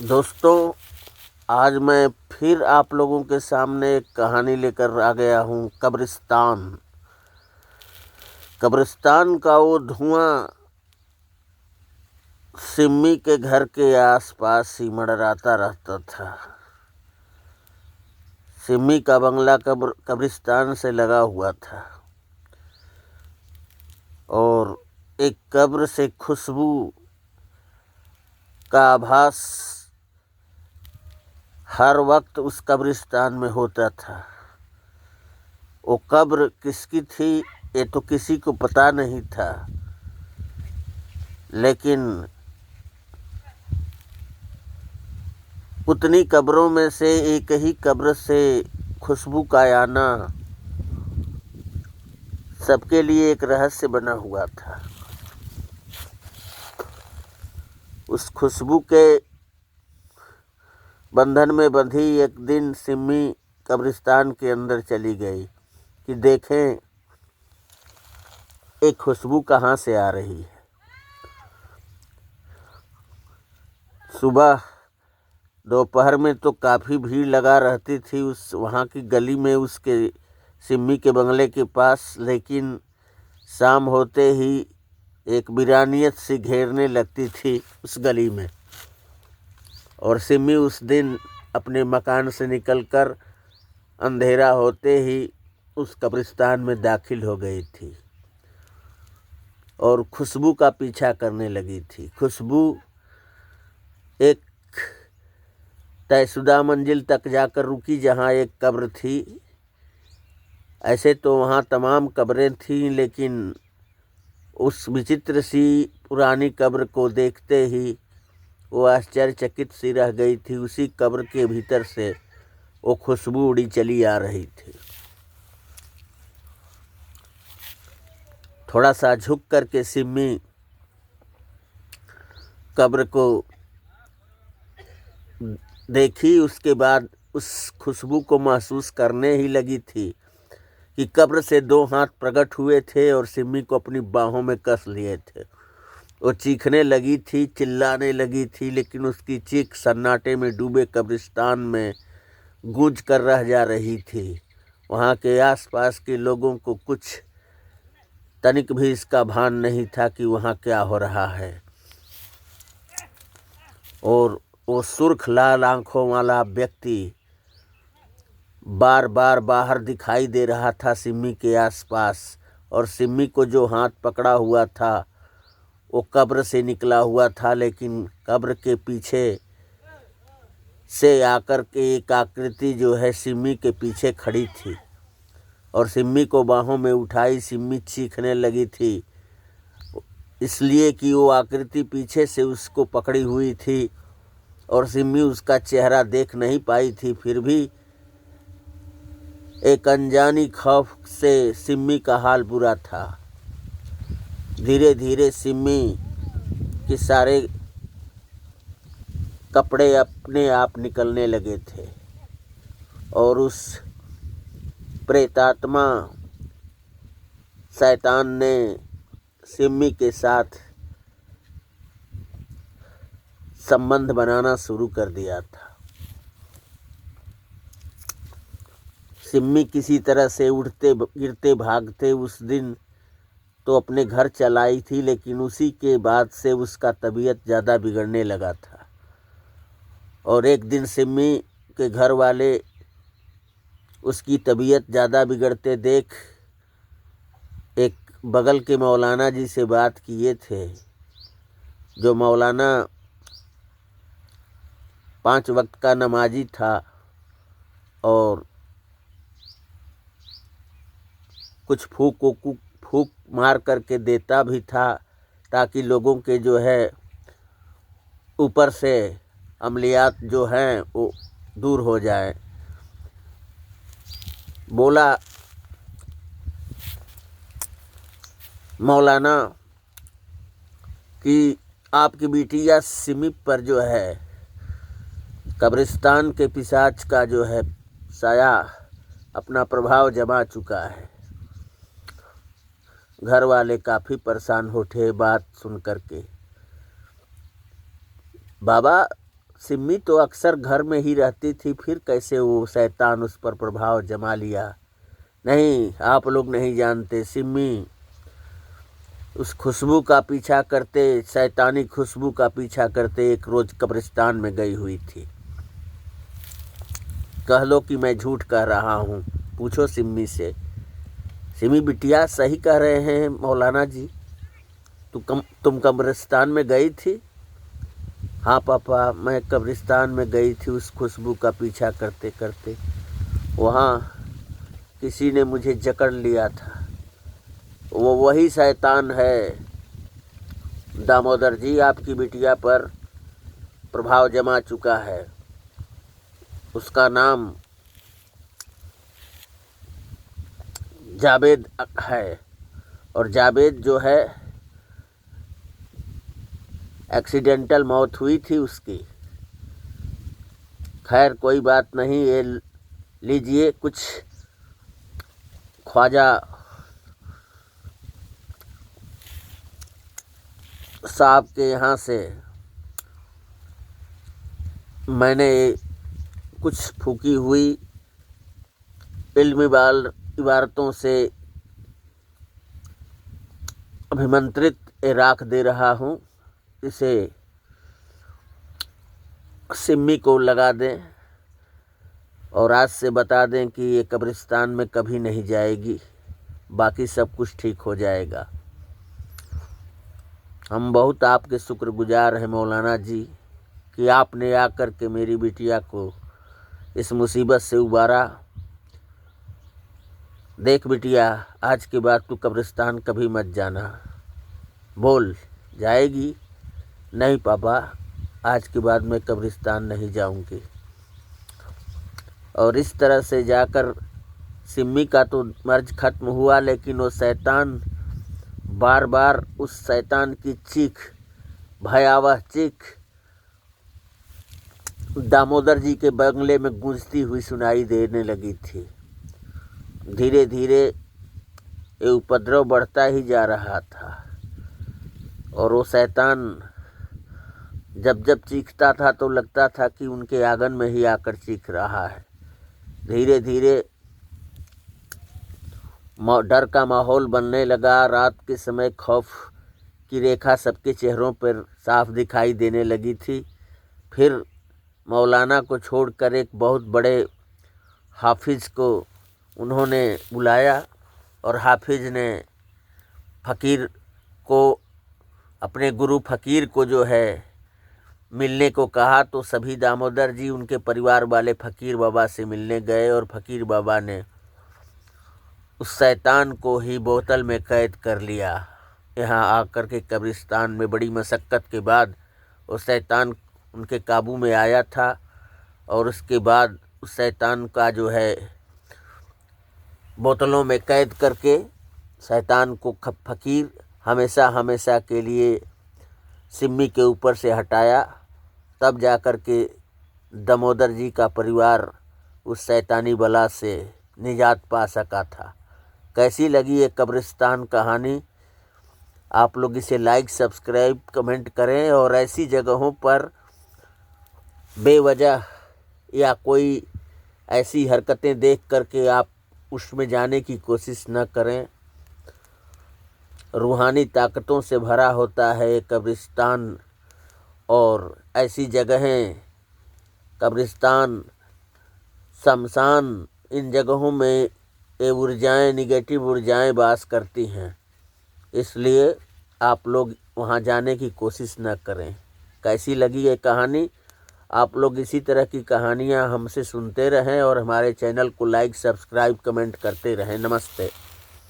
दोस्तों, आज मैं फिर आप लोगों के सामने एक कहानी लेकर आ गया हूँ। कब्रिस्तान का वो धुआं सिम्मी के घर के आसपास ही मंडराता रहता था। सिम्मी का बंगला कब्रिस्तान से लगा हुआ था और एक कब्र से खुशबू का आभास हर वक्त उस कब्रिस्तान में होता था। वो कब्र किसकी थी ये तो किसी को पता नहीं था, लेकिन उतनी कब्रों में से एक ही कब्र से खुशबू का आना सबके लिए एक रहस्य बना हुआ था। उस खुशबू के बंधन में बंधी एक दिन सिम्मी कब्रिस्तान के अंदर चली गई कि देखें एक खुशबू कहाँ से आ रही है। सुबह दोपहर में तो काफ़ी भीड़ लगा रहती थी उस वहाँ की गली में, उसके सिम्मी के बंगले के पास, लेकिन शाम होते ही एक वीरानियत सी घेरने लगती थी उस गली में। और सिम्मी उस दिन अपने मकान से निकलकर अंधेरा होते ही उस कब्रिस्तान में दाखिल हो गई थी और खुशबू का पीछा करने लगी थी। खुशबू एक तयशुदा मंजिल तक जाकर रुकी जहाँ एक कब्र थी। ऐसे तो वहाँ तमाम कब्रें थीं, लेकिन उस विचित्र सी पुरानी कब्र को देखते ही वो आश्चर्यचकित सी रह गई थी। उसी कब्र के भीतर से वो खुशबू उड़ी चली आ रही थी। थोड़ा सा झुक करके सिम्मी कब्र को देखी, उसके बाद उस खुशबू को महसूस करने ही लगी थी कि कब्र से दो हाथ प्रकट हुए थे और सिम्मी को अपनी बाहों में कस लिए थे। वो चीखने लगी थी, चिल्लाने लगी थी, लेकिन उसकी चीख सन्नाटे में डूबे कब्रिस्तान में गूंज कर रह जा रही थी। वहाँ के आसपास के लोगों को कुछ तनिक भी इसका भान नहीं था कि वहाँ क्या हो रहा है। और वो सुर्ख लाल आंखों वाला व्यक्ति बार बार बाहर दिखाई दे रहा था सिम्मी के आसपास, और सिम्मी को जो हाथ पकड़ा हुआ था वो कब्र से निकला हुआ था, लेकिन कब्र के पीछे से आकर के एक आकृति जो है सिम्मी के पीछे खड़ी थी और सिम्मी को बाहों में उठाई। सिम्मी चीखने लगी थी, इसलिए कि वो आकृति पीछे से उसको पकड़ी हुई थी और सिम्मी उसका चेहरा देख नहीं पाई थी। फिर भी एक अनजानी खौफ से सिम्मी का हाल बुरा था। धीरे धीरे सिम्मी के सारे कपड़े अपने आप निकलने लगे थे और उस प्रेतात्मा शैतान ने सिम्मी के साथ संबंध बनाना शुरू कर दिया था। सिम्मी किसी तरह से उठते गिरते भागते उस दिन तो अपने घर चलाई थी, लेकिन उसी के बाद से उसका तबीयत ज़्यादा बिगड़ने लगा था। और एक दिन सिम्मी के घर वाले उसकी तबीयत ज़्यादा बिगड़ते देख एक बगल के मौलाना जी से बात किए थे। जो मौलाना 5 वक्त का नमाजी था और कुछ फूक मार करके देता भी था, ताकि लोगों के जो है ऊपर से अमलियात जो हैं वो दूर हो जाए। बोला मौलाना कि आपकी बिटिया सिम्मी पर जो है कब्रिस्तान के पिशाच का जो है साया अपना प्रभाव जमा चुका है। घर वाले काफ़ी परेशान उठे बात सुन करके। बाबा, सिम्मी तो अक्सर घर में ही रहती थी, फिर कैसे वो शैतान उस पर प्रभाव जमा लिया? नहीं, आप लोग नहीं जानते। सिम्मी उस खुशबू का पीछा करते, शैतानी खुशबू का पीछा करते एक रोज कब्रिस्तान में गई हुई थी। कह लो कि मैं झूठ कह रहा हूँ, पूछो सिम्मी से। सिम्मी बिटिया सही कह रहे हैं मौलाना जी, तुम कब्रिस्तान में गई थी? हाँ पापा, मैं कब्रिस्तान में गई थी उस खुशबू का पीछा करते करते। वहाँ किसी ने मुझे जकड़ लिया था। वो वही शैतान है दामोदर जी, आपकी बिटिया पर प्रभाव जमा चुका है। उसका नाम जावेद है, और जावेद जो है एक्सीडेंटल मौत हुई थी उसकी। खैर कोई बात नहीं, ये लीजिए कुछ ख्वाजा साहब के यहाँ से मैंने कुछ फूकी हुई इल्मी इबारतों से अभिमंत्रित राख दे रहा हूँ। इसे सिम्मी को लगा दें और आज से बता दें कि ये कब्रिस्तान में कभी नहीं जाएगी, बाकी सब कुछ ठीक हो जाएगा। हम बहुत आपके शुक्रगुजार हैं मौलाना जी कि आपने आकर के मेरी बिटिया को इस मुसीबत से उबारा। देख बिटिया, आज के बाद तू कब्रिस्तान कभी मत जाना। बोल, जाएगी? नहीं पापा, आज के बाद मैं कब्रिस्तान नहीं जाऊंगी। और इस तरह से जाकर सिम्मी का तो मर्ज खत्म हुआ, लेकिन वो शैतान बार बार, उस शैतान की चीख, भयावह चीख दामोदर जी के बंगले में गूंजती हुई सुनाई देने लगी थी। धीरे धीरे ये उपद्रव बढ़ता ही जा रहा था और वो शैतान जब जब चीखता था तो लगता था कि उनके आंगन में ही आकर चीख रहा है। धीरे धीरे डर का माहौल बनने लगा। रात के समय खौफ की रेखा सबके चेहरों पर साफ दिखाई देने लगी थी। फिर मौलाना को छोड़कर एक बहुत बड़े हाफिज़ को उन्होंने बुलाया और हाफिज़ ने फ़कीर को, अपने गुरु फ़कीर को जो है मिलने को कहा। तो सभी दामोदर जी उनके परिवार वाले फ़कीर बाबा से मिलने गए और फ़कीर बाबा ने उस शैतान को ही बोतल में कैद कर लिया। यहाँ आकर के कब्रिस्तान में बड़ी मशक्क़त के बाद वो शैतान उनके काबू में आया था और उसके बाद उस शैतान का जो है बोतलों में कैद करके शैतान को फ़कीर हमेशा हमेशा के लिए सिम्मी के ऊपर से हटाया। तब जाकर के दामोदर जी का परिवार उस शैतानी बला से निजात पा सका था। कैसी लगी ये कब्रिस्तान कहानी? आप लोग इसे लाइक, सब्सक्राइब, कमेंट करें और ऐसी जगहों पर बेवजह या कोई ऐसी हरकतें देख करके आप उसमें जाने की कोशिश न करें। रूहानी ताकतों से भरा होता है कब्रिस्तान, और ऐसी जगहें, कब्रिस्तान, शमशान, इन जगहों में ये ऊर्जाएँ, निगेटिव ऊर्जाएँ वास करती हैं। इसलिए आप लोग वहाँ जाने की कोशिश न करें। कैसी लगी ये कहानी? आप लोग इसी तरह की कहानियाँ हमसे सुनते रहें और हमारे चैनल को लाइक, सब्सक्राइब, कमेंट करते रहें। नमस्ते।